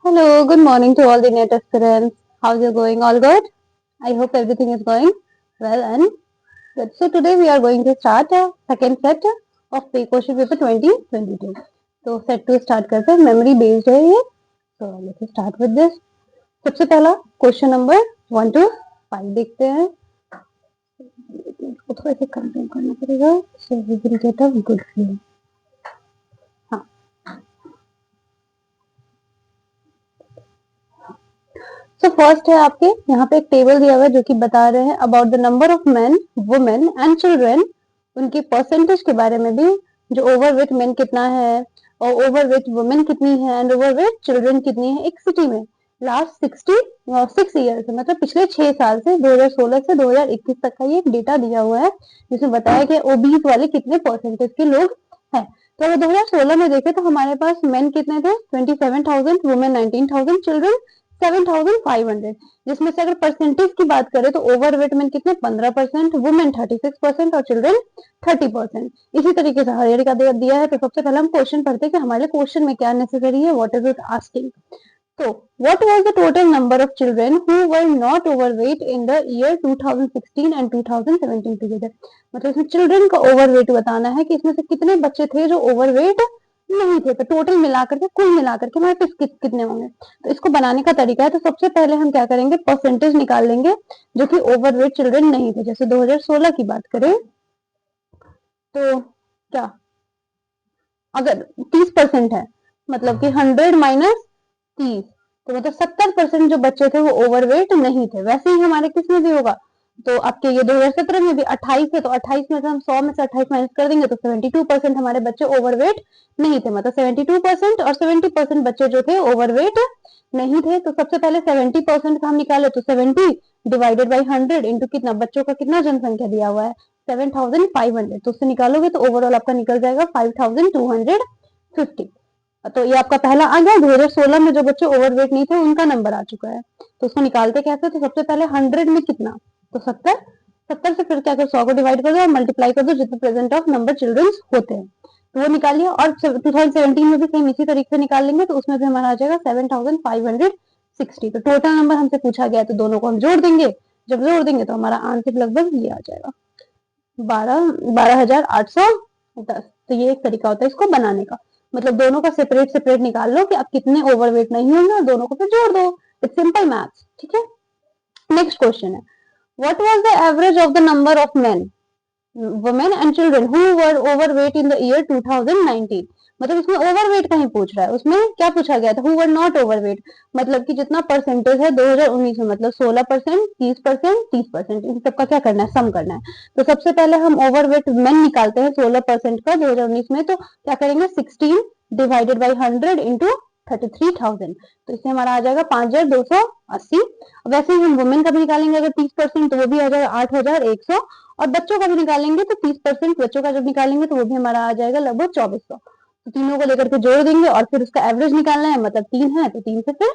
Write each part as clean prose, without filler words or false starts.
Hello, good morning to all the NET aspirants. How's it going? All good? I hope everything is going well and good. So today we are going to start a second set of pre-question paper 2022. तो set 2 start करते हैं. Memory based है ये. So let's start with this. सबसे पहला question number 1 to 5 देखते हैं. इसको थोड़ा सा कंट्रोल करना पड़ेगा. So we will get a good feel. So first है आपके यहाँ पे एक टेबल दिया हुआ है जो कि बता रहे हैं about the number of main women and children, उनके परसेंटेज के बारे में भी, जो ओवरवेट मेन कितना है और ओवरवेट वुमेन कितनी है एंड ओवरवेट चिल्ड्रन कितनी है एक सिटी में लास्ट 66 ईयर्स, मतलब पिछले 6 साल से 2016 से 2021 तक का ये डेटा दिया हुआ है जिसमें बताया कि ओबीज वाले कितने परसेंटेज के लोग हैं. तो अगर 2016 में देखें तो हमारे पास मेन कितने थे 27,000, वुमेन 19,000, चिल्ड्रन 7,500, जिसमें से अगर परसेंटेज की बात करें तो ओवरवेट में कितने 15%, वुमेन 36% और चिल्ड्रन 30%. इसी तरीके से हर ईयर का दिया है. तो सबसे पहले हम क्वेश्चन पढ़ते हैं कि हमारे क्वेश्चन में क्या नेसेसरी है, व्हाट इज इट आस्किंग. तो what was the total number of children who were not overweight in the year 2016 and 2017 together. मतलब इसमें चिल्ड्रन का ओवरवेट बताना है कि इसमें से कितने बच्चे थे जो ओवरवेट नहीं थे. तो टोटल मिलाकर के कुल मिलाकर के हमारे पास कितने होंगे. तो इसको बनाने का तरीका है. तो सबसे पहले हम क्या करेंगे, परसेंटेज निकाल लेंगे जो कि ओवरवेट चिल्ड्रन नहीं थे. जैसे 2016 की बात करें तो क्या, अगर 30% है मतलब कि 100 माइनस 30, तो मतलब 70% जो बच्चे थे वो ओवरवेट नहीं थे. वैसे ही हमारे किस में भी होगा, तो आपके ये 2017 में भी 28 है तो 28 में से हम 100 में से 28 माइनस कर देंगे तो 72% हमारे बच्चे ओवरवेट नहीं थे. मतलब 72% और 70% बच्चे जो थे ओवरवेट नहीं थे. तो सबसे पहले 70% का हम निकाले तो 70 डिवाइडेड बाई 100 इंटू कितना, बच्चों का कितना जनसंख्या दिया हुआ है 7,500, तो उससे निकालोगे तो ओवरऑल आपका निकल जाएगा 5,250. तो ये आपका पहला आ गया. 2016 में जो बच्चे ओवरवेट नहीं थे उनका नंबर आ चुका है. तो उसको निकालते कैसे, तो सबसे पहले 100 में कितना, तो 70 से फिर क्या कर 100 को डिवाइड कर दो और मल्टीप्लाई कर दो जितने प्रेजेंट ऑफ नंबर चिल्ड्रंस होते हैं, तो वो निकालिए. और 2017 में भी सेम इसी तरीके से निकाल लेंगे तो उसमें भी हमारा आ जाएगा 7,560. तो टोटल नंबर हमसे पूछा गया तो दोनों को हम जोड़ देंगे. जब जोड़ देंगे तो हमारा आंसर लगभग ये आ जाएगा 12,810. तो ये एक तरीका होता है इसको बनाने का. मतलब दोनों का सेपरेट सेपरेट निकाल लो कि आप कितने ओवरवेट नहीं होंगे और दोनों को फिर जोड़ दो. It's simple maths. ठीक है. नेक्स्ट क्वेश्चन है, what was the average of the number of main women and children who were overweight in the year 2019. मतलब इसमें ओवरवेट का ही पूछ रहा है. उसमें क्या पूछा गया था, हु वर नॉट ओवरवेट, मतलब कि जितना परसेंटेज है 2019 में, मतलब 16%, 30%, 30%, इन सबका क्या करना है, सम करना है. तो सबसे पहले हम ओवरवेट मेन निकालते हैं 16% का 2019 में. तो क्या करेंगे 16 डिवाइडेड बाई 100 इंटू 33,000, तो इससे हमारा आ जाएगा 5,280. वैसे ही हम वुमेन का भी निकालेंगे अगर 30% तो वो भी आ जाएगा 8,100. और बच्चों का भी निकालेंगे तो 30% बच्चों का जब निकालेंगे तो वो भी हमारा आ जाएगा लगभग 2,400. तो तीनों को लेकर के जोड़ देंगे और फिर उसका एवरेज निकालना है. मतलब 3 है तो 3 से फिर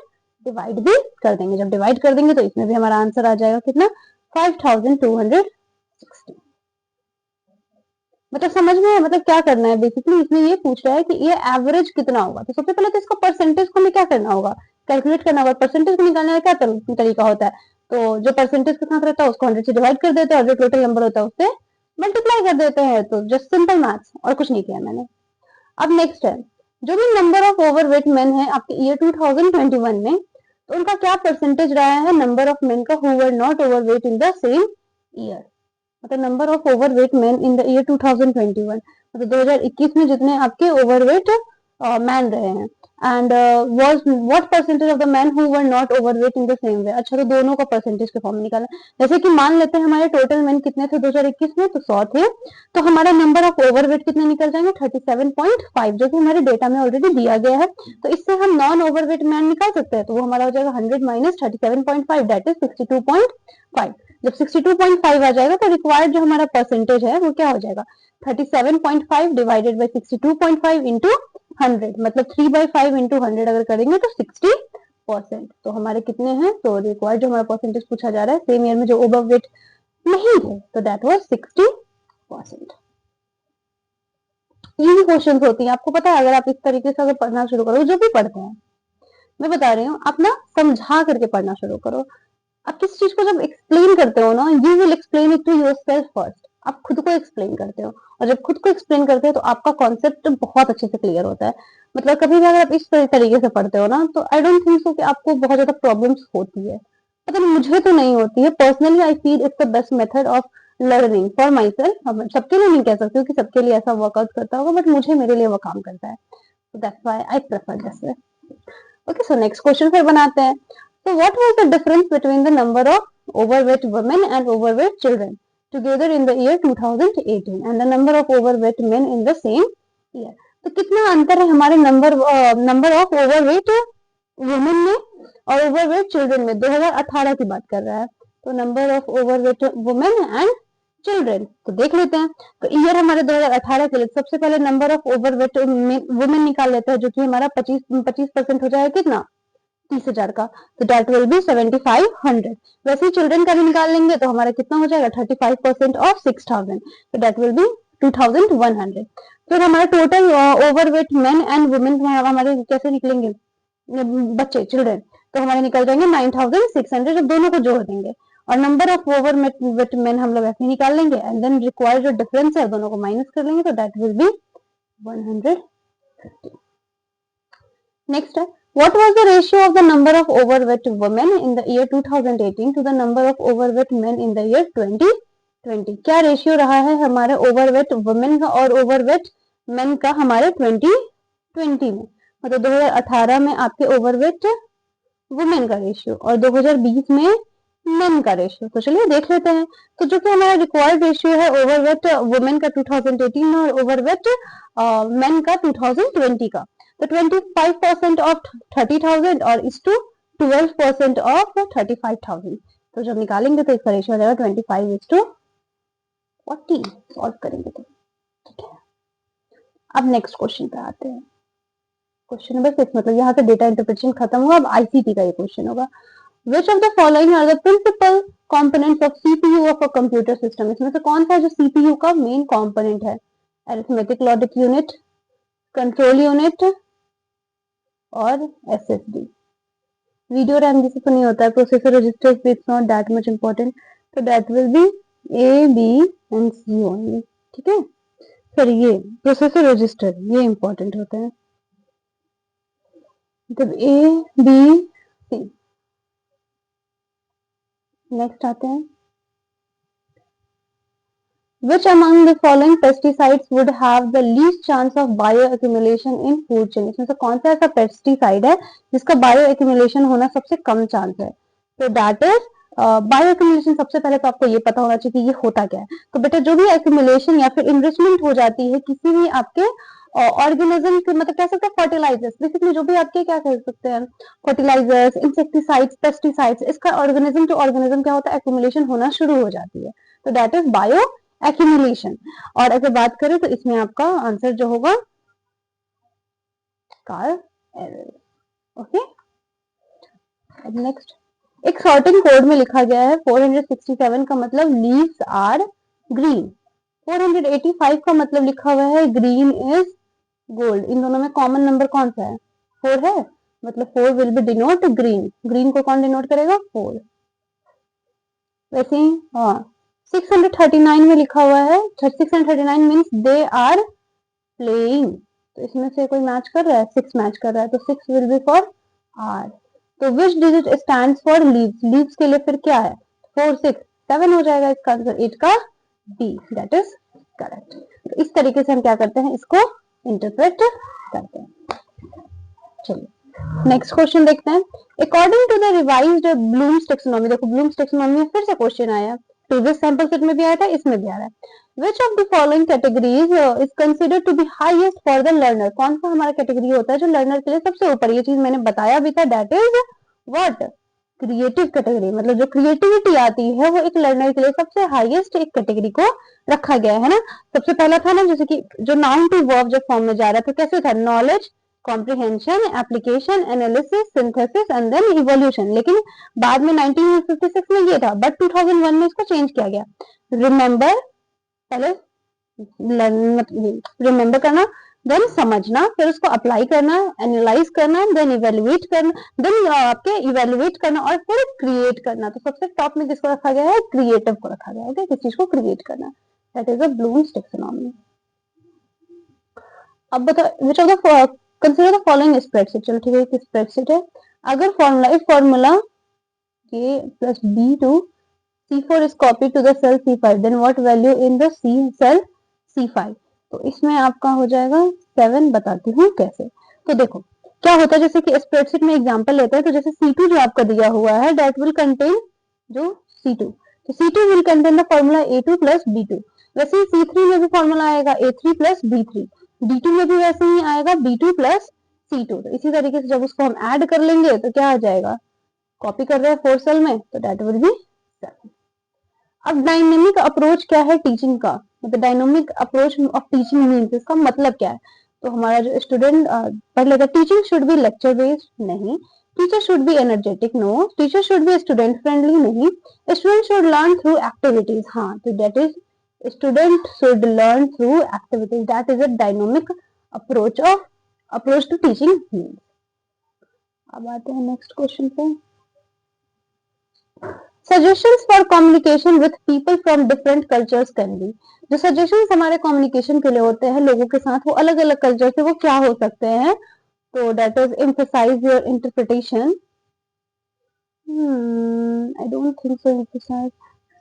डिवाइड भी कर देंगे. जब डिवाइड कर देंगे तो इसमें भी हमारा आंसर आ जाएगा कितना 5,260. मतलब समझ में है, मतलब क्या करना है बेसिकली इसमें ये पूछ रहा है कि ये एवरेज कितना होगा. तो सबसे पहले तो इसका परसेंटेज को हमें क्या करना होगा, कैलकुलेट करना होगा. परसेंटेज को निकालने का क्या तरीका होता है, तो जो परसेंटेज के साथ रहता है उसको 100 से डिवाइड कर देते हैं और जो टोटल नंबर होता है उससे मल्टीप्लाई कर देते हैं. तो जस्ट सिंपल मैथ्स, और कुछ नहीं किया मैंने. अब नेक्स्ट है, जो भी नंबर ऑफ ओवरवेट मेन है आपके ईयर 2021 में, तो उनका क्या परसेंटेज रहा है नंबर ऑफ मेन का who were not overweight in the same year. मतलब number of overweight man in the year 2021, मतलब 2021 में जितने आपके ओवरवेट मैन रहे हैं. And was what percentage of the man who were not overweight in the same way. अच्छा, तो दोनों का परसेंटेज के फॉर्म में निकालना. जैसे कि मान लेते हैं हमारे टोटल मैन कितने थे 2021 में, तो 100 थे. तो हमारा नंबर ऑफ ओवरवेट कितने निकल जाएंगे 37.5, जो कि हमारे डेटा में ऑलरेडी दिया गया है. तो इससे हम नॉन ओवरवेट मैन निकाल सकते हैं. तो वो हमारा हो जाएगा 100 माइनस 37.5 दैट इज 62.5. जब 62.5 आ जाएगा तो रिक्वायर्ड जो हमारा परसेंटेज है वो क्या हो जाएगा 37.5 डिवाइडेड बाई 62.5 इंटू 100, मतलब 3/5 इंटू 100 अगर करेंगे तो 60%. तो हमारे कितने हैं, तो रिक्वायर्ड जो हमारा परसेंटेज पूछा जा रहा है सेम ईयर में जो ओवरवेट नहीं थे तो दैट वाज 60%. इजी क्वेश्चन होती है, आपको पता है. अगर आप इस तरीके से अगर पढ़ना शुरू करो, जो भी पढ़ते हैं मैं बता रही हूँ, आप ना समझा करके पढ़ना शुरू करो। आप किसी चीज को जब एक्सप्लेन करते हो ना, you will explain it to yourself first. आप खुद को एक्सप्लेन करते हो, और जब खुद को एक्सप्लेन करते हो तो आपका कॉन्सेप्ट बहुत अच्छे से क्लियर होता है। मतलब कभी भी अगर आप इस तरीके से पढ़ते हो ना, तो आई डोंट थिंक सो कि आपको बहुत ज्यादा प्रॉब्लम्स होती है। पता नहीं, मुझे तो नहीं होती है। Personally I feel it's the best method of learning for my self. सबके लिए नहीं कह सकती हूँ कि सबके लिए ऐसा वर्कआउट करता होगा, बट मुझे, मेरे लिए वो काम करता है। That's why I prefer this way. Okay, so next question फिर बनाते हैं। So what was the difference between the number of overweight women and overweight children together in the year 2018 and the number of overweight men in the same year? तो कितना अंतर है हमारे number of overweight women में और overweight children में। 2018 की बात कर रहा है, तो number of overweight women and children तो देख लेते हैं। तो ईयर हमारे 2018 के लिए सबसे पहले नंबर ऑफ ओवरवेट वुमेन निकाल लेते हैं, जो कि हमारा 25% हो जाएगा कितना, 30,000 का। तो डेट विल बी 7500। वैसे ही चिल्ड्रन का भी निकाल लेंगे तो हमारा कितना हो जाएगा, 35% ऑफ 6000, तो डेट विल बी 2100। फिर हमारा total overweight main and women हमारे कैसे निकलेंगे, बच्चे चिल्ड्रन, तो हमारे निकल जाएंगे 9600 जब दोनों को जोड़ देंगे। और नंबर ऑफ ओवरवेट मेन हम लोग ऐसे निकाल लेंगे, एंड देन रिक्वायर्ड जो डिफरेंस है दोनों को माइनस कर लेंगे, तो डेट विल बी 150। नेक्स्ट है, what was the ratio of the number of overweight women in the year 2018 to the number of overweight men in the year 2020? क्या ratio रहा है हमारे ओवरवेट वुमेन का और ओवरवेट मेन का हमारे 2020 में? मतलब 2018 में आपके ओवरवेट वुमेन का रेशियो और 2020 में मेन का रेशियो। तो चलिए देख लेते हैं। तो जो कि हमारा रिक्वायर्ड रेशियो है ओवरवेट वुमेन का 2018 और ओवरवेट मेन का 2020 का, तो 25% ऑफ 30,000 और इस टू 12% ऑफ 35,000। तो जब निकालेंगे तो इसका रेशियो हो जाएगा 25:40। सॉल्व करेंगे तो ठीक है। अब नेक्स्ट क्वेश्चन पे आते हैं। क्वेश्चन नंबर 6, मतलब यहाँ से डेटा इंटरप्रिटेशन खत्म हुआ, अब आईसीटी का ये क्वेश्चन होगा। Which of the following are the principal components of CPU of a computer system? इसमें से कौन सा जो CPU का मेन कंपोनेंट है? Arithmetic logic unit, control unit और SSD। वीडियो रैम जिसे तो नहीं होता है, processor register it's not that much important, तो that will be A, B and C only. ठीक है, फिर ये प्रोसेसर रजिस्टर ये इंपॉर्टेंट होते हैं, मतलब A, B, C। नेक्स्ट आते हैं, Which among the following pesticides would have the least chance of bioaccumulation in food chain? इसमें से कौन सा ऐसा पेस्टिसाइड है जिसका बायोएक्यूमुलेशन होना सबसे कम चांस है? तो दैट इज बायोएक्यूमुलेशन। सबसे पहले तो आपको ये पता होना चाहिए कि ये होता क्या है। तो बेटा जो भी एक्यूमुलेशन या फिर इनरिचमेंट हो जाती है किसी भी आपके ऑर्गेनिज्म के, मतलब कह सकते हैं फर्टिलाइजर्स, बेसिकली जो भी आपके क्या कह सकते हैं फर्टिलाइजर्स, इंसेक्टिसाइड्स, पेस्टिसाइड्स, इसका ऑर्गेनिज्म टू ऑर्गेनिज्म क्या होता है, एक्यूमुलेशन होना शुरू हो जाती है, तो दैट इज बायो एक्यूमुलेशन। और अगर बात करें तो इसमें आपका आंसर जो होगा कार्ल एरर। ओके, अब नेक्स्ट, एक सॉर्टिंग कोड में लिखा गया है 467 का मतलब लीव्स आर ग्रीन, 485 का मतलब लिखा हुआ है ग्रीन इज गोल्ड। इन दोनों में कॉमन नंबर कौन सा है, 4 है, मतलब 4 will be denote green. Green को कौन डिनोट करेगा, 4। वैसे ही 639 में लिखा हुआ है, 639 मीन्स दे आर प्लेइंग, तो इसमें से कोई मैच कर रहा है, 6 मैच कर रहा है, तो 6 विल बी फॉर आर। तो which digit stands for leaves, leaves के लिए फिर क्या है, 4 6 7 हो जाएगा इसका आंसर, 8 का बी, दैट इज करेक्ट। तो इस तरीके से हम क्या करते हैं, इसको इंटरप्रेट करते हैं। चलिए नेक्स्ट क्वेश्चन देखते हैं। According to the revised Bloom's taxonomy, देखो ब्लूम्स टेक्सोनॉमी में फिर से क्वेश्चन आया, प्रीवियस सैंपल सेट में भी आया था, इसमें भी आ रहा है। Which of the following categories is considered to be highest for the learner? कौन सा हमारा कैटेगरी होता है जो लर्नर के लिए सबसे ऊपर, ये चीज मैंने बताया भी था, that is what, creative category. मतलब जो क्रिएटिविटी आती है वो एक लर्नर के लिए सबसे हाईएस्ट एक कैटेगरी को रखा गया है ना। सबसे पहला था ना, जैसे कि जो नाउन टू वर्ब जो फॉर्म में जा रहा था, कैसे था, knowledge, comprehension, application, analysis, synthesis and then evolution. लेकिन बाद में 1956 में ये था, बट 2001 में इसको चेंज किया गया। रिमेंबर, पहले रिमेंबर करना, देन समझना, फिर उसको अप्लाई करना, एनालाइज करना, देन इवेल्युएट करना, देन आपके इवेल्युएट करना और फिर क्रिएट करना। तो सबसे टॉप में किसको रखा गया है? क्रिएटिव को रखा गया है। ओके, किस चीज को क्रिएट करना, that is a Bloom's taxonomy. अब बताओ which of the consider the following spreadsheet. चलो ठीक है, एक स्प्रेडशीट है। अगर formula k plus b2 C4 is copied to the cell C5, then what value in the cell C5? तो इसमें आपका हो जाएगा 7। बताती हूँ कैसे। तो देखो क्या होता है, जैसे कि स्प्रेडशीट में एग्जांपल लेते हैं, तो जैसे C2 जो आपका दिया हुआ है दैट विल कंटेन जो C2, तो C2 will contain the formula A2 plus B2। वैसे ही C3 में भी फॉर्मूला आएगा A3 प्लस B3, D2 में भी वैसे ही आएगा B2 प्लस C2। तो इसी तरीके से जब उसको हम ऐड कर लेंगे तो क्या आ जाएगा, कॉपी कर रहे हैं 4 सेल में, तो दैट विल बी 7। अब डायनेमिक अप्रोच क्या है टीचिंग का, मतलब dynamic approach of teaching means, इसका मतलब क्या है। तो हमारा जो स्टूडेंट पढ़ लेगा, teaching should be lecture based, नहीं। Teacher should be energetic, no. Teacher should be student friendly, नहीं। Student should learn through activities, हाँ, तो that is student should learn through activities, that is a dynamic approach to teaching means. अब आते हैं next question पे। Suggestions for communication with people from different cultures can be. जो suggestions हमारे communication के लिए होते हैं लोगों के साथ, वो अलग अलग कल्चर से, वो क्या हो सकते हैं। तो that is emphasize your interpretation, I don't think so. Emphasize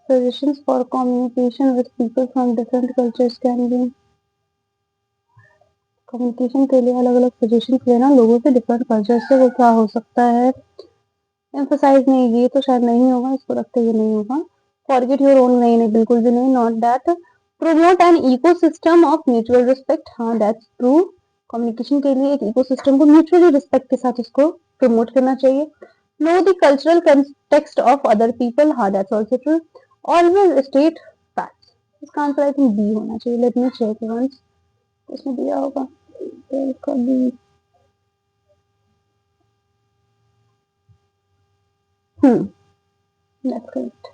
suggestions for communication with people from different cultures can be. Communication के लिए अलग अलग सजेशन लेना लोगों से डिफरेंट कल्चर से, वो क्या हो सकता है। एम्फसाइज नहीं, ये तो शायद नहीं होगा, इसको रखते हुए नहीं होगा। फॉरगेट योर ओन, नहीं नहीं बिल्कुल भी नहीं, not that. Promote an ecosystem of mutual respect, हाँ दैट्स ट्रू। कम्युनिकेशन के लिए एक इकोसिस्टम को म्यूचुअली रिस्पेक्ट के साथ इसको प्रमोट करना चाहिए। Know the cultural context of other people, हाँ that's also true. Always state facts, इसका आंसर आई थिंक बी होना चाहिए। लेट मी चेक वंस, इसमें दिया होगा कभी। That's correct.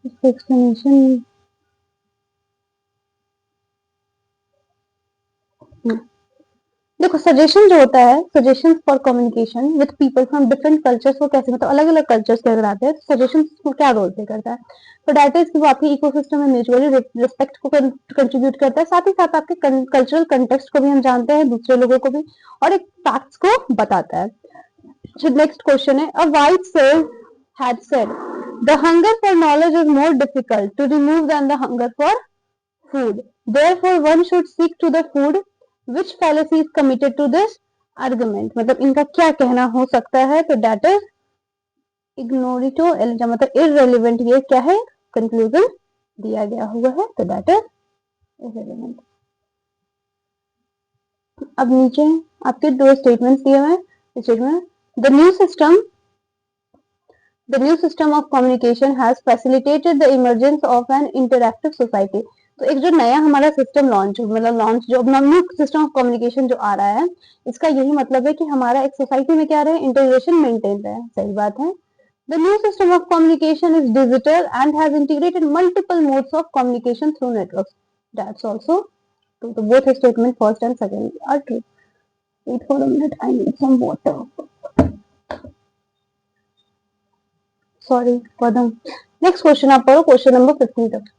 इसका एक्सप्लेनेशन देखो, सजेशन जो होता है, suggestion for communication with people from different cultures, वो कैसे, मतलब अलग अलग कल्चर्स के अगर आते हैं तो सजेशन को क्या रोल प्ले करता है। तो डेट इज कि वो आपके इकोसिस्टम में म्यूचुअली रिस्पेक्ट को कंट्रीब्यूट करता है, साथ ही साथ आपके कल्चरल कंटेक्स्ट को भी हम जानते हैं, दूसरे लोगों को भी, और एक फैक्ट्स को बताता है। नेक्स्ट क्वेश्चन है, a white cell had said the hunger for knowledge is more difficult to remove than the hunger for food. Therefore, one should seek to the food. Which fallacy is committed to this argument? मतलब इनका क्या कहना हो सकता है। तो that is ignorito eligible, मतलब irrelevant, ये क्या है, कंक्लूजन दिया गया हुआ है, तो that is irrelevant। अब नीचे आपके दो स्टेटमेंट्स दिए हुए हैं। Statement, the new system of communication has facilitated the emergence of an interactive society। तो एक जो नया हमारा सिस्टम लॉन्च, मतलब लॉन्च जो न्यू सिस्टम ऑफ कम्युनिकेशन जो आ रहा है, इसका यही मतलब है कि हमारा एक सोसाइटी में क्या रहे, इंटीग्रेशन मेंटेन रहे। सही बात है। The new system of communication is digital and has integrated multiple modes of communication through networks. That's also true. So both statement first and second are true. Wait for a minute, I need some water. Sorry for the next question। आप पढ़ो question number 15 तक।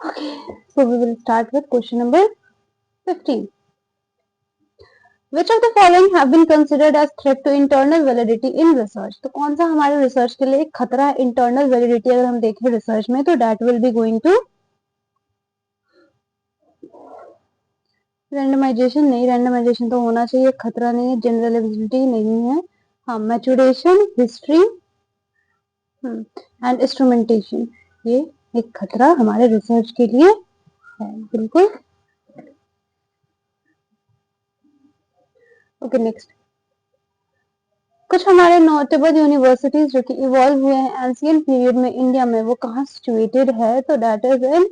Okay, so we will start with question number 15. Which of the following have been considered as threat to internal validity in research? तो कौन सा हमारे research के लिए एक खतरा है इंटरनल वैलिडिटी अगर हम देखें रिसर्च में, तो that will be going to randomization. नहीं, रैंडमाइजेशन तो होना चाहिए, खतरा नहीं है। जनरलाइजेबिलिटी नहीं है, हाँ। मैचुरेशन, हिस्ट्री एंड इंस्ट्रूमेंटेशन, ये एक खतरा हमारे रिसर्च के लिए है। बिल्कुल। ओके नेक्स्ट, कुछ हमारे नोटेबल यूनिवर्सिटीज जो कि इवॉल्व हुए हैं एंशियंट पीरियड में इंडिया में, वो कहाँ सिचुएटेड है? तो दैट इज इन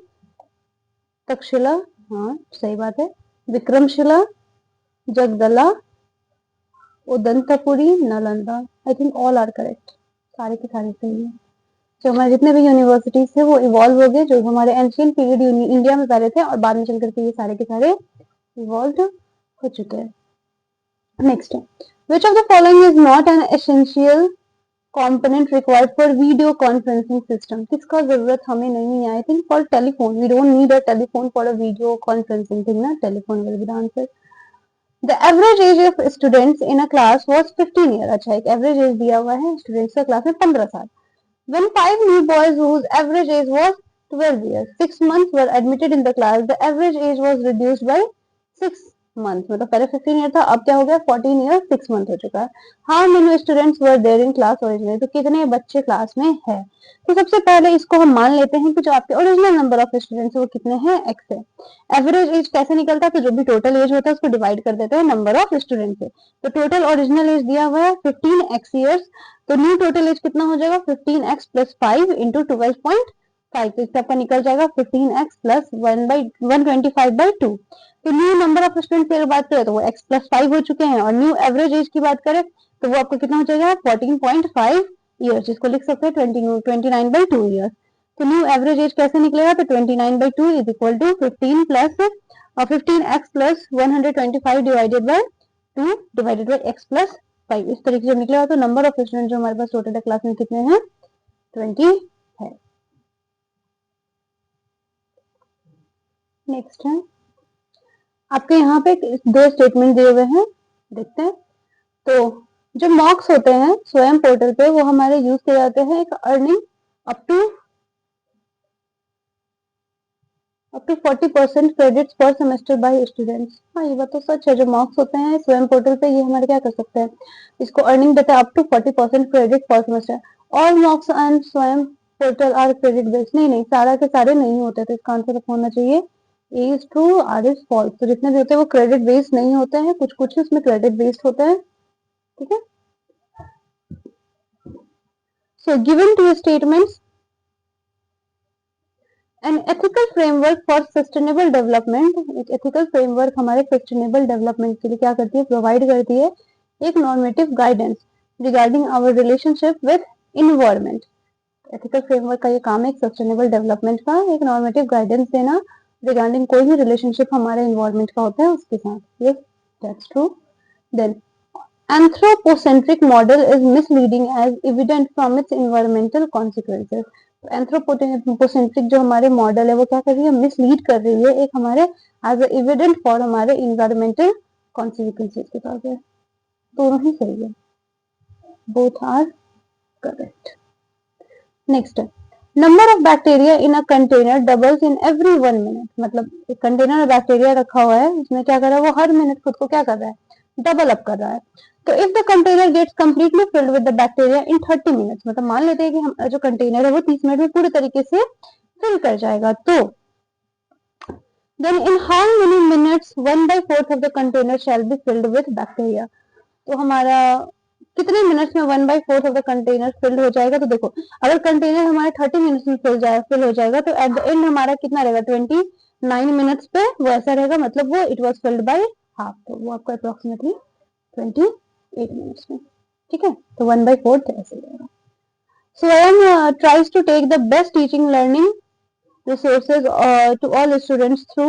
तक्षशिला, हाँ सही बात है, Vikramshila, Jagaddala, Odantapuri, Nalanda. I think all are correct, सारे के सारे सही है। जो हमारे जितने भी यूनिवर्सिटीज थे वो इवॉल्व हो गए, जो हमारे एंशियंट पीरियड इंडिया में पहले थे और बाद में चल करके ये सारे के सारे इवॉल्व हो चुके हैं। Next, which of the following is not an essential component required for video conferencing system? किसका जरूरत हमें नहीं है? I think for telephone, we don't need a telephone for a video conferencing thing ना, telephone will be the answer. The average age of students in a class was 15 years. अच्छा, एक average age दिया हुआ है students का class में 15 साल। When 5 new boys whose average age was 12 years, 6 months were admitted in the class, the average age was reduced by 6 months. मतलब पहले 15 ईयर था, अब क्या हो गया 14 ईयर 6 मंथ हो चुका है। How many students were there in class originally? तो कितने बच्चे क्लास में है? तो सबसे पहले इसको हम मान लेते हैं कि जो आपके ओरिजिनल नंबर ऑफ स्टूडेंट्स वो कितने हैं, x है। एवरेज एज कैसे निकलता है? तो जो भी टोटल एज होता है उसको डिवाइड कर देते हैं नंबर ऑफ स्टूडेंट से। तो टोटल ओरिजिनल एज दिया हुआ है 15x ईयर्स, तो न्यू टोटल एज कितना हो जाएगा 15x प्लस 5 इंटू 12.5, तो इसका आपका निकल जाएगा 15x प्लस 125/2। तो न्यू नंबर ऑफ स्टूडेंट की अगर बात करें तो वो x प्लस 5 हो चुके हैं, और न्यू एवरेज एज की बात करें तो वो आपको कितना हो जाएगा 14.5 ईयर्स, जिसको लिख सकते हैं 29/2 ईयर्स। तो न्यू एवरेज एज कैसे निकलेगा? तो 29/2 is equal to 15 plus 15x plus 125 divided by 2 divided by x plus 5। इस तरीके से निकलेगा। तो नंबर ऑफ स्टूडेंट जो हमारे पास टोटल क्लास में कितने हैं? 20 है। नेक्स्ट है आपके यहाँ पे 2 स्टेटमेंट दिए हुए हैं, देखते हैं। तो जो मॉक्स होते हैं स्वयं पोर्टल पे वो हमारे यूज किए जाते हैं एक अर्निंग अप टू 40% क्रेडिट्स पर सेमेस्टर बाय स्टूडेंट्स। हाँ ये बात तो सच है, जो मार्क्स होते हैं स्वयं पोर्टल पे ये हमारे क्या कर सकते हैं, इसको अर्निंग देता है अप टू 40% क्रेडिट पर सेमेस्टर। और मार्क्स एंड स्वयं पोर्टल आर क्रेडिट बेस्ड? नहीं नहीं, सारा के सारे नहीं होते, तो इसका आंसर होना चाहिए A is true R is false. तो जितने भी होते हैं वो क्रेडिट बेस्ड नहीं होते हैं, कुछ कुछ इसमें क्रेडिट बेस्ड होता है। ठीक है, so given two statements, an ethical framework for sustainable development. एक एथिकल फ्रेमवर्क हमारे सस्टेनेबल डेवलपमेंट के लिए क्या करती है, प्रोवाइड करती है एक normative guidance regarding our relationship with environment. Ethical framework का ये काम है एक सस्टेनेबल डेवलपमेंट का एक नॉर्मेटिव गाइडेंस देना रिगार्डिंग कोई भी रिलेशनशिप हमारे इन्वायरमेंट का होता है उसके साथ। Yes that's true. Then anthropocentric model is misleading as evident from its environmental consequences। Anthropocentric जो हमारे मॉडल है वो क्या कर रही है, मिसलीड कर रही है एक हमारे एज एविडेंट फॉर हमारे इन्वायरमेंटल कॉन्सिक्वेंसेस के तौर पे। दोनों ही सही है, बोथ आर करेक्ट। नेक्स्ट है number of bacteria in a container doubles in every 1 minute. मतलब एक कंटेनर में बैक्टीरिया रखा हुआ है, उसमें क्या कर रहा है वो हर मिनट खुद को क्या कर रहा है, डबल अप कर रहा है। तो if the container gets completely filled with the bacteria in 30 minutes, मतलब मान लेते हैं कि हम जो कंटेनर है वो 30 मिनट में पूरी तरीके से फिल कर जाएगा, तो then in how many minutes 1/4 of the container shall be filled with bacteria. तो हमारा कितने मिनट्स में 1/4 ऑफ द कंटेनर फिल्ड हो जाएगा? तो देखो अगर कंटेनर हमारे 30 मिनट्स में फिल हो जाएगा तो एट द एंड हमारा कितना रहेगा 29 मिनट्स पे वो ऐसा रहेगा, मतलब वो it was filled by half, तो वो आपको अप्रोक्सीमेटली 28 मिनट्स में। ठीक है, तो 1/4 ऐसे रहेगा। Swayam tries to take the best teaching learning resources to all students through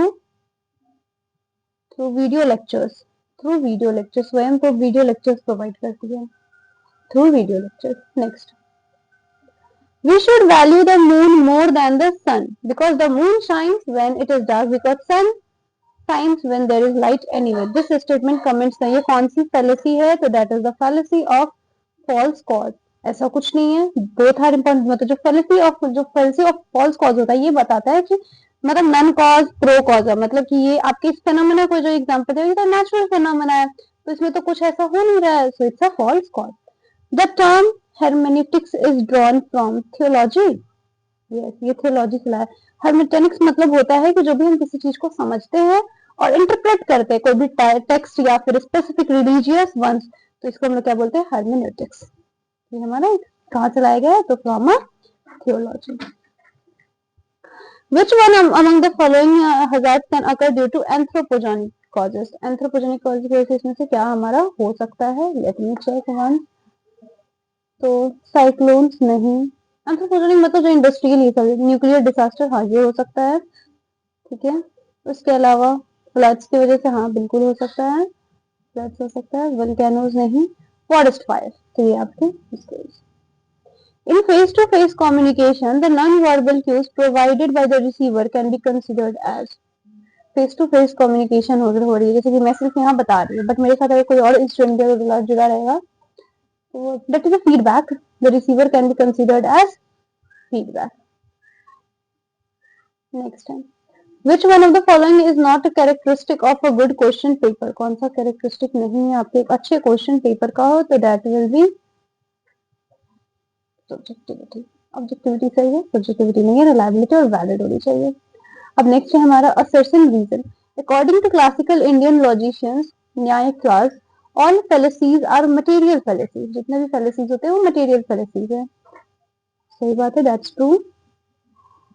video lectures. Swayam को वीडियो लेक्चर्स प्रोवाइड करती है through video lectures. Next, we should value the moon more than the sun because the moon shines when it is dark because sun shines when there is light anyway। this statement comments नहीं है, कौन सी fallacy है? तो that is the fallacy of false cause। ऐसा कुछ नहीं है, both are important। मतलब जो fallacy of false cause होता है ये बताता है कि मतलब नन कॉज प्रो कॉज है, मतलब कि ये आपके इस फेनोमेना को जो एग्जांपल है ये तो नेचुरल फेनोमेना है, तो इसमें तो कुछ ऐसा हो नहीं रहा है, so it's a false cause. The term hermeneutics is drawn from theology। यस, ये थियोलॉजी खिलाया। हर्मेनेटिक्स मतलब होता है कि जो भी हम किसी चीज को समझते हैं और इंटरप्रेट करते हैं, कोई भी टेक्स्ट या फिर स्पेसिफिक रिलीजियस वंस, तो इसको हम लोग क्या बोलते हैं, हर्मेनेटिक्स। ये हमारा कहाँ से लाया गया है, तो from a theology. Which one among the following hazards can occur due to anthropogenic causes? Anthropogenic causes की वजह से इसमें से क्या हमारा हो सकता है? Let me check one. तो साइक्लोन्स नहीं, एंथ्रोपोजेनिक मतलब जो इंडस्ट्रियल, न्यूक्लियर डिजास्टर, हाँ ये हो सकता है, ठीक है। उसके अलावा फ्लड्स की वजह से, हाँ बिल्कुल हो सकता है, फ्लड्स हो सकता है, वोल्केनोज नहीं, फॉरेस्ट फायर, तो ये आपके इसके। In face-to-face communication, the non-verbal cues provided by the receiver can be considered as face to face communication हो रही है, जैसे कि मैं सिर्फ यहाँ बता रही हूँ, बट मेरे साथ अगर कोई और इंस्ट्रूमेंट जुड़ा रहेगा तो that is a feedback, the receiver can be considered as feedback. Next time, which one of the following is not a characteristic of a good question paper? कौन सा कैरेक्टरिस्टिक नहीं है आपके एक अच्छे क्वेश्चन पेपर का हो, तो that will B subjectivity. Objectivity सही है, सब्जेक्टिविटी नहीं है, रिलायबिलिटी और वैलिड होनी चाहिए। अब नेक्स्ट है हमारा assertion reason. According to classical Indian logicians, Nyaya class, all fallacies are material fallacies. जितने भी फेलिसीज होते हैं वो मटेरियल फेलिसीज है, सही बात है, दैट्स ट्रू।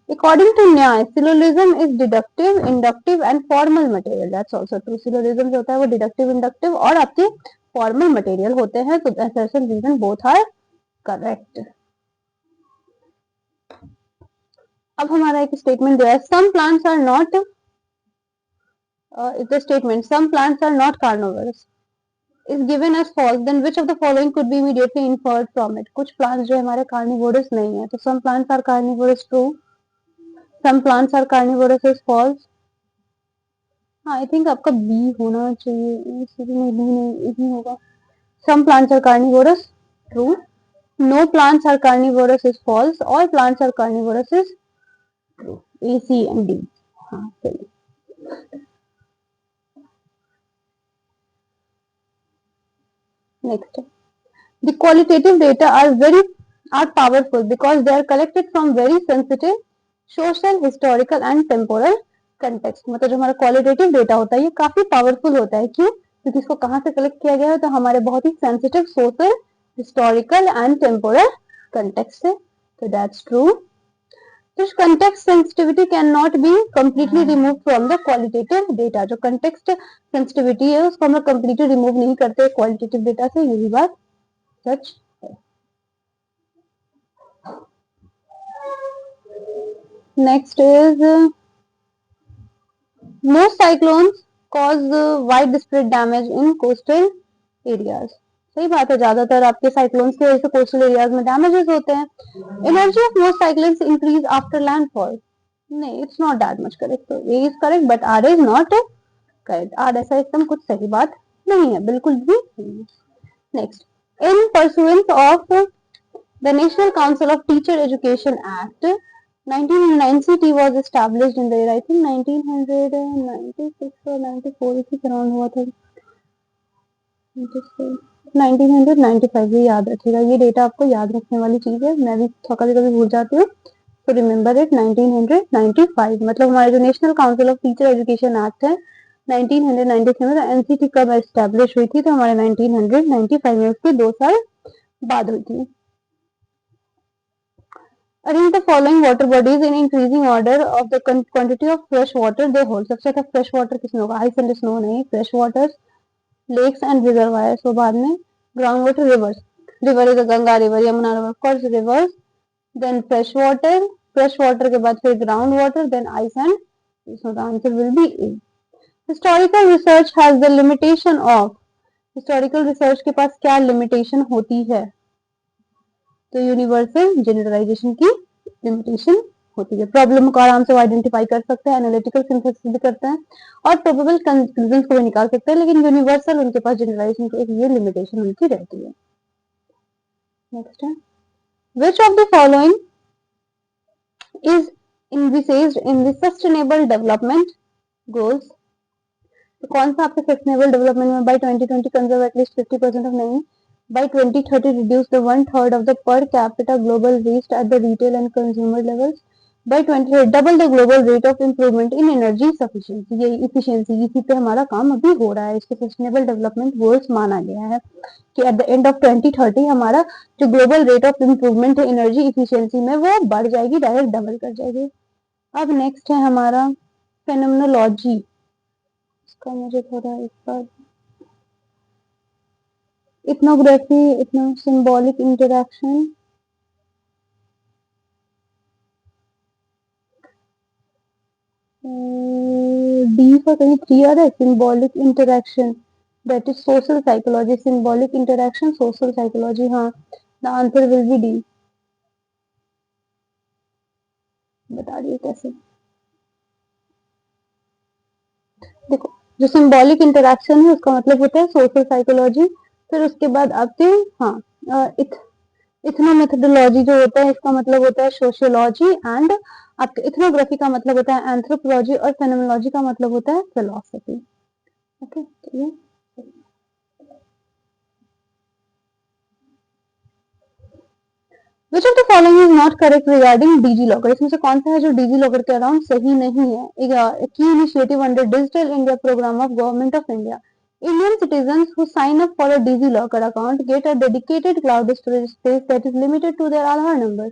अकॉर्डिंग टू न्याय, syllogism is deductive, inductive and formal material, that's also true. Syllogism जो होता है वो डिडक्टिव, इंडक्टिव और आपके फॉर्मल मटेरियल होते हैं, तो assertion reason both are correct. अब हमारा एक स्टेटमेंट दिया है, some plants are not, is the statement some plants are not carnivorous is given as false, then which of the following could be immediately inferred from it? कुछ plants जो हमारे carnivorous नहीं है, तो some plants are carnivorous true, some plants are carnivorous is false। हाँ, I think आपका B होना चाहिए, नहीं B नहीं होगा। Some plants are carnivorous true, no plants are carnivorous is false, all plants are carnivorous is true। A, C and D, हाँ सही। Next, the qualitative data are powerful because they are collected from very sensitive social, historical and temporal context। मतलब जो हमारा qualitative data होता है ये काफी powerful होता है, क्यों? क्योंकि इसको कहाँ से कलेक्ट किया गया है, तो हमारे बहुत ही sensitive social, historical and temporal context से, तो दैट्स ट्रू। तो context sensitivity cannot be completely removed from the qualitative data। जो context sensitivity है उसको हम लोग completely remove नहीं करते qualitative data से, यही बात सच है। Next is most cyclones cause widespread damage in coastal areas। सही बात है, ज्यादातर आपके साइक्लोन्स की वजह से कोस्टल एरियाज में डैमेजेस होते हैं। Energy of most cyclones increase after landfall, नहीं it's not that much correct, तो A is correct but R is not correct. R ऐसा एकदम कुछ सही बात नहीं है, बिल्कुल भी नहीं। Next, in pursuance of the national council of teacher education act 1990 was established in the year I think 1996 or 94 इसी अराउंड हुआ था, 1995। ये याद रखिएगा, ये डेटा आपको याद रखने वाली चीज है, मैं भी कभी कभी भूल जाती हूँ, तो रिमेम्बर इट 1995। मतलब हमारे जो national council of teacher education act है 1996 में, एनसीटी कब एस्टेब्लिश हुई थी, तो हमारे 1995 में उसके 2 साल बाद हुई थी। Arrange the following water bodies in increasing order of the quantity of fresh water they hold। सबसे अच्छा fresh water किसमें होगा, ice and snow नहीं, fresh waters, lakes and reservoirs, तो बाद में ground water, rivers, river is Ganga river, Yamuna river, of course rivers, then fresh water के बाद फिर ground water, then ice and snow, the answer will be A। Historical research has the limitation of, historical research के पास क्या limitation होती है, तो universal generalisation की limitation होती है। प्रॉब्लम को आराम से आइडेंटिफाई कर सकते हैं, एनालिटिकल सिंथेसिस भी करते हैं और प्रोबेबल कंक्लूजन को भी निकाल सकते हैं, लेकिन यूनिवर्सल उनके पास जनरलाइजेशन की एक ये लिमिटेशन उनकी रहती है। नेक्स्ट है, which of the following is envisaged in the sustainable development goals। तो कौन सा आपके सस्टेनेबल डेवलपमेंट में, बाय 2020 कंजर्व एटलीस्ट 50% ऑफ, नहीं, by 2030 reduce the 1/3 of the per capita global waste at the retail and consumer levels। By 2030 double the global rate of improvement in energy sufficiency. ये efficiency इसी पे हमारा काम अभी हो रहा है, इसको सस्टेनेबल डेवलपमेंट गोल्स माना गया है कि एट द एंड ऑफ 2030 हमारा जो ग्लोबल रेट ऑफ इम्प्रूवमेंट है एनर्जी इफिशिएंसी में वो बढ़ जाएगी, डायरेक्ट डबल कर जाएगी। अब नेक्स्ट है हमारा फेनोमेनोलॉजी, इसका मुझे थोड़ा इस पर ethnography, ethno symbolic interaction, D का कहीं 3 आ रहा है, symbolic interaction that is social psychology, symbolic interaction social psychology, हाँ the answer will be D. बता दिए कैसे। देखो जो सिंबॉलिक इंटरेक्शन है उसका मतलब होता है सोशल साइकोलॉजी, फिर उसके बाद आपके हाँ इथनो मेथोडोलॉजी जो होता है इसका मतलब होता है सोशियोलॉजी, एंड आपके इथनोग्राफी का मतलब होता है एंथ्रोपोलॉजी, और फेनोमेनोलॉजी का मतलब होता है फिलोसफी। ओके चलिए विच of the following is not correct regarding DG locker, इसमें से कौन सा है जो डीजी लॉकर के अराउंड सही नहीं है। Key initiative under digital India program of government of India, Indian citizens who sign up for a DigiLocker account get a dedicated cloud storage space that is limited to their Aadhaar number।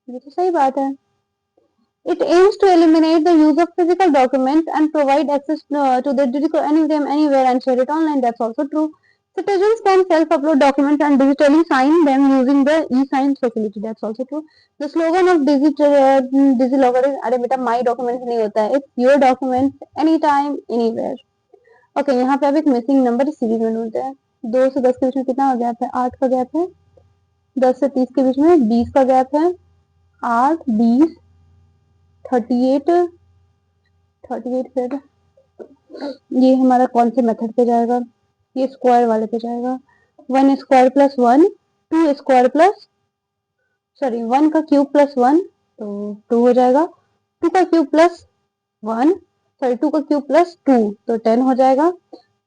ये तो सही बात है। It aims to eliminate the use of physical documents and provide access to the digital anytime, anywhere and share it online. That's also true. Citizens can self-upload documents and digitally sign them using the e-sign facility. That's also true. The slogan of DigiLocker is अरे बेटा my documents नहीं होता है, it's your documents anytime, anywhere. Okay, यहाँ पे अब एक missing number series में ढूंढते हैं। 2 से 10 के बीच में कितना गैप है? 8 का गैप है। 10 से 30 के बीच में 20 का गैप है। 8 20 38 38 फिर ये हमारा कौन से मेथड पे जाएगा? ये स्क्वायर वाले पे जाएगा। 1 square plus 1 2 square plus sorry 1 का क्यूब प्लस 1 तो 2 हो जाएगा। 2 का क्यूब प्लस 1 सॉरी 2 का क्यूब प्लस 2 तो 10 हो जाएगा।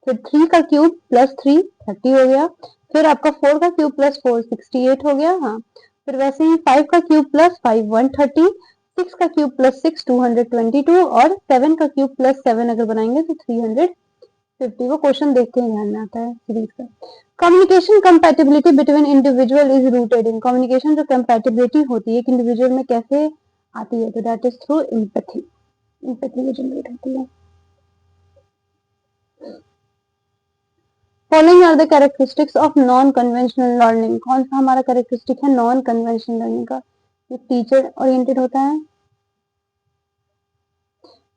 फिर 3 का क्यूब प्लस 3 30 हो गया। फिर आपका 4 का क्यूब प्लस 4 68 हो गया। हाँ फिर वैसे ही 5 का क्यूब प्लस 5 130, 6 का क्यूब प्लस 6 222 और 7 का क्यूब प्लस 7 अगर बनाएंगे तो 350। वो क्वेश्चन देख के ध्यान में आता है सीरीज का। Communication compatibility between individual is rooted in, communication जो कंपैटिबिलिटी होती है एक इंडिविजुअल में कैसे आती है तो that is through empathy, empathy generate होती है। Following are the characteristics of non conventional learning, कौन सा हमारा कैरेक्टरिस्टिक है नॉन कन्वेंशनल लर्निंग का? ये टीचर ओरिएंटेड होता है।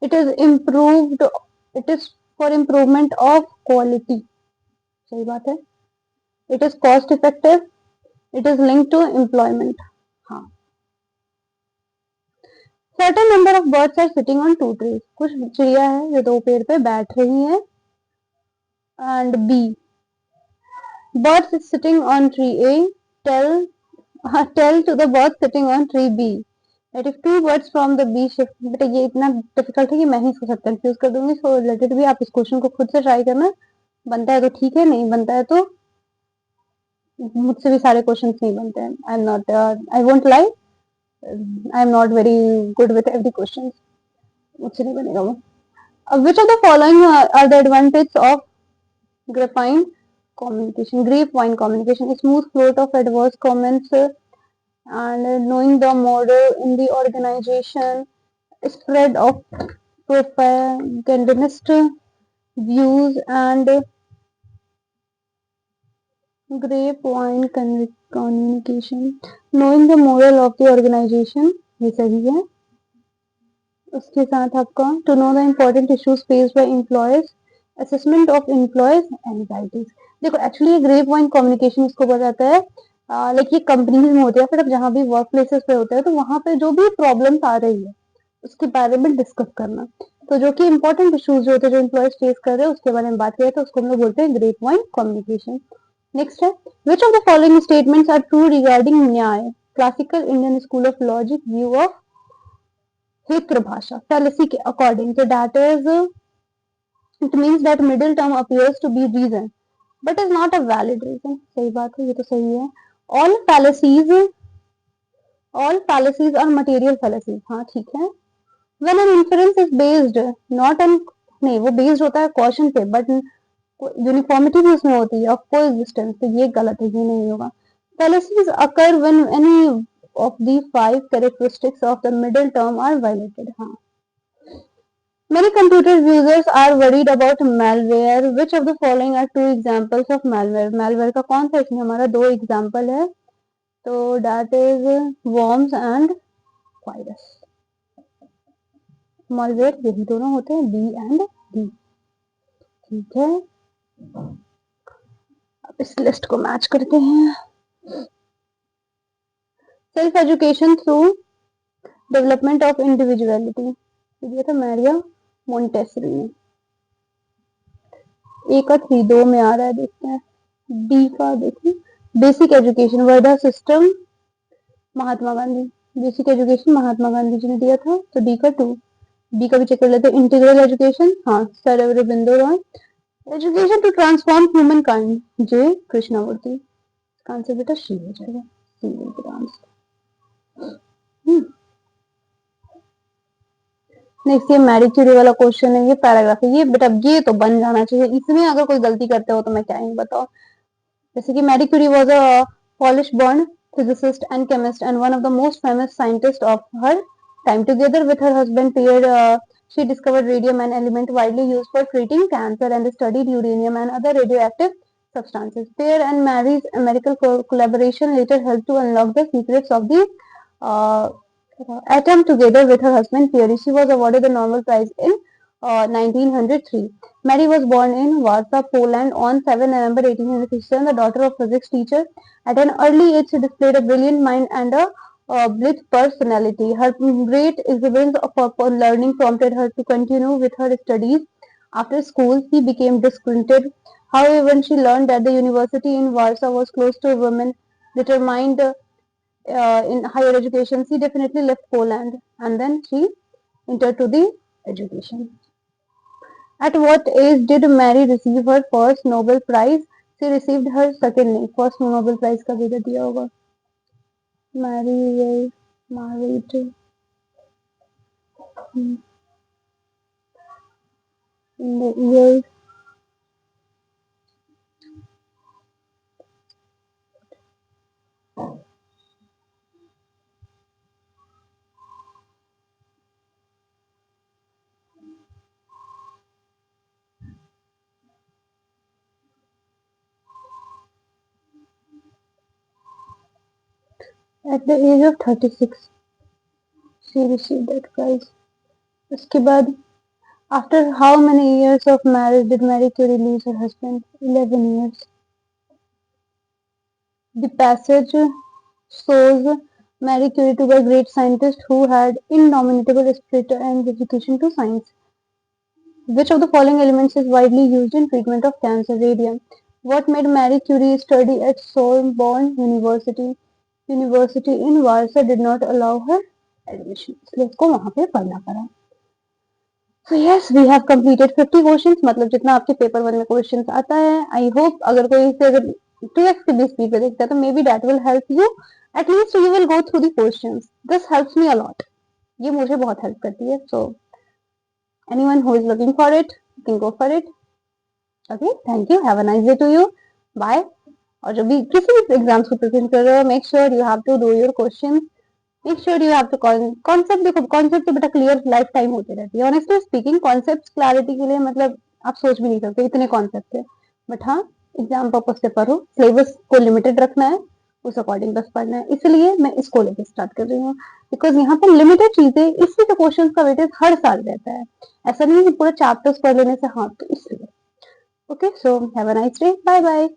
It is improved, it is for improvement of quality, सही बात है। It is cost effective, it is linked to employment, हाँ। Certain number of birds are sitting on 2 trees, कुछ चिड़िया है जो 2 पेड़ पे बैठ रही है। And B birds sitting on tree A tell to the bird sitting on tree B that if 2 birds from the B shift, बेटा ये इतना डिफिकल्ट है कि मैं ही इसको सब कंफ्यूज कर दूंगी, सो रिलेटेड भी आप इस क्वेश्चन को खुद से ट्राई करना, बनता है तो ठीक है, नहीं बनता है तो मुझसे भी सारे क्वेश्चन नहीं बनते हैं। I am not I won't lie, I am not very good with every question, मुझसे नहीं बनेगा वो। Which of the following are the advantage of graphene communication, grapevine communication, smooth float of adverse comments and knowing the model in the organization, spread of propagandist views and grapevine communication, knowing the moral of the organization, ये सही है। उसके साथ आपका to know the important issues faced by employees, assessment of employees anxieties. देखो actually ये grapevine communication इसको बताता है, लाइक ये कंपनीज में होते हैं, फिर अब जहाँ भी वर्क प्लेसेस पे होता है तो वहां पे जो भी प्रॉब्लम्स आ रही है उसके बारे में डिस्कस करना, तो जो कि इंपॉर्टेंट इश्यूज जो होते हैं जो एम्प्लॉयज फेस कर रहे हैं उसके बारे में बात करें तो उसको हम लोग बोलते हैं ग्रेप वाइन कम्युनिकेशन। नेक्स्ट है which of the following statements are true regarding Nyaya, classical Indian school of logic view of हित्र भाषा fallacy के अकॉर्डिंग, तो that is it means that middle term appears to be reason but is not a valid reason, सही बात है, ये तो सही है। all all fallacies are material fallacies, हाँ ठीक है. When an inference is based not on, नहीं वो based होता है caution पे, but यूनिफॉर्मिटी भी उसमें होती है, ऑफ कोएग्जिस्टेंस, तो ये गलत है, ये नहीं होगा. fallacies occur when any of the five characteristics of the middle term are violated, हाँ. Many computer users are worried about malware. Which of the following are two examples of malware? Malware का कौन सा इसमें हमारा दो example है, तो that is worms and virus. malware यही दोनों होते हैं, B and D. ठीक है, अब इस लिस्ट को मैच करते हैं. Self education through development of individuality, दिया था मैरिया मोंटेसरी ने. ए का 3 2 में आ रहा है, देखते हैं. डी का देखिए, basic education Wardha system Mahatma Gandhi, basic education Mahatma Gandhi ji ने दिया था, तो डी का 2. डी का भी चेक कर लेते हैं. इंटीग्रल एजुकेशन, हाँ Sri Aurobindo Roy. Education to transform human kind, J Krishnamurti. इसका आंसर बेटा सी हो जाएगा, C will be the answer. Next ये मैरी क्यूरी वाला क्वेश्चन है, ये पैराग्राफ है, ये बेटा ये तो बन जाना चाहिए. इसमें अगर कोई गलती करते हो तो मैं क्या ही बताऊं. जैसे कि Marie Curie was a Polish born physicist and chemist and one of the most famous scientists of her time. Together with her husband Pierre, she discovered radium, an element widely used for treating cancer, and studied uranium and other radioactive substances. Pierre and Mary's American collaboration later helped to unlock the secrets of the uh, atom. Together with her husband Pierre, she was awarded the Nobel Prize in 1903. Mary was born in Warsaw, Poland on 7 November 1867, the daughter of physics teacher. At an early age, she displayed a brilliant mind and a blitz personality. Her great exuberance for learning prompted her to continue with her studies. After school, she became disgruntled. However, when she learned that the university in Warsaw was closed to women determined in higher education, she definitely left Poland and then she entered to the education. At what age did Mary receive her first Nobel Prize? She received her second, नहीं first Nobel Prize का भी दिया होगा. Mary was married in the year at the age of 36. She received that prize. उसके बाद after how many years of marriage did Marie Curie lose her husband? 11 years. The passage shows Marie Curie to be a great scientist who had indomitable spirit and dedication to science. Which of the following elements is widely used in treatment of cancer? Radium. What made Marie Curie study at Sorbonne University? University in Warsaw did not allow her admission. इसलिए उसको वहां पे पढ़ना पड़ा. So yes, we have completed 50 questions. मतलब जितना आपके paper 1 में questions आता है. I hope अगर कोई इसे अगर 2x की भी स्पीड पे देखता है तो maybe that will help you. At least you will go through the questions. This helps me a lot. ये मुझे बहुत help करती है. So anyone who is looking for it, you can go for it. Okay, thank you. Have a nice day to you. Bye. और जब भी किसी भी एग्जाम्स को प्रिपेयर कर रहे हो, make sure you have to do your questions. Make sure you have to concept. देखो concept तो बेटा क्लियर लाइफ टाइम होते रहती है. ऑनेस्टली स्पीकिंग कॉन्सेप्ट क्लैरिटी के लिए मतलब आप सोच भी नहीं सकते इतने कॉन्सेप्ट है. बट हाँ, एग्जाम पर्पज से पढ़ो. सिलेबस को लिमिटेड रखना है, उस अकॉर्डिंग बस पढ़ना है. इसलिए मैं इसको लेकर स्टार्ट कर रही हूँ, बिकॉज यहाँ पर लिमिटेड चीजें, इसी के क्वेश्चन का वेटेज हर साल रहता है. ऐसा नहीं है कि पूरा चैप्टर्स पढ़ लेने से, हाँ तो इसलिए. Okay, so have a nice day. Bye bye.